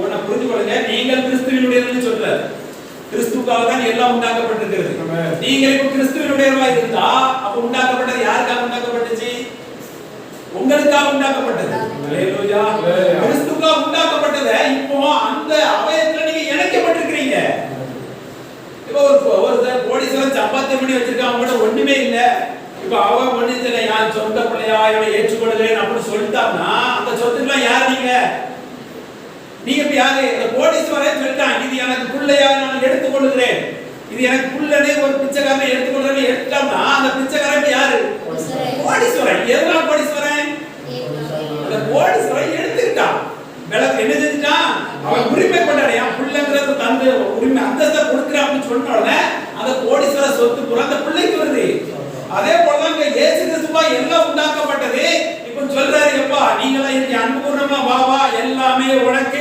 உன்னை புரிஞ்சு கொள்ளுங்க, நீங்கள் கிறிஸ்துவினுடையவர்கள் சொல்றாரு. கிறிஸ்துவுக்காக தான் எல்லாம் உண்டாக்கப்பட்டிருக்கிறது. நீங்க இப்ப கிறிஸ்துவினுடையவர்களா இருந்தா அப்ப உண்டாக்கப்பட்டது யாருக்காக உண்டாக்கப்பட்டுச்சு? உங்களுக்காக உண்டாக்கப்பட்டது. ஹalleluya. கிறிஸ்துவுக்காக உண்டாக்கப்பட்டது. இப்போ அந்த அவயத்துல நீங்க இணைக்கப்பட்டிருக்கீங்க. இப்போ ஒரு கோடீஸ்வரன் சம்பாத்தியம் பண்ணி வச்சிருக்கான், அவங்ககிட்ட ஒண்ணுமே இல்ல. இப்போ அவன் ஒண்ணுல யார் சொந்த பிள்ளையா இவனை ஏற்றுக்கொள்ளுகிறேன் அப்படின்னு சொல்லிட்டான்னா அந்த சொத்துக்கெல்லாம் யார் நீங்க? நீங்க இப்ப யாரு? கோடீஸ்வரன் சொல்லிட்டான், இது எனக்கு பிள்ளையா நான் எடுத்துக்கொள்ளுகிறேன், இது எனக்கு புள்ளனே ஒரு பிச்சைக்காரனை எடுத்துக்கொள்றேன்னு எடுத்துட்டான்னா அந்த பிச்சைக்காரன் யாரு? கோடீஸ்வரன். எதனால கோடீஸ்வரன்? அந்த கோடீஸ்வரன் எடுத்துக்கிட்டான். விளக்கு என்ன செஞ்சுட்டான்? அவன் உரிமை கொண்டாடியா, புள்ளங்கிறது தந்து உரிமை அந்தஸ்தை கொடுக்குறான் அப்படின்னு சொன்ன உடனே அந்த கோடீஸ்வர சொத்து பூரா அந்த பிள்ளைக்கு வருது. அதே போலதான் இங்க இயேசு கிறிஸ்துவா எல்லாம் உண்டாக்கப்பட்டது. இப்ப சொல்றாரு, எப்பா நீங்களா இன்னைக்கு அன்பு பூர்ணமா வா வா, எல்லாமே உனக்கு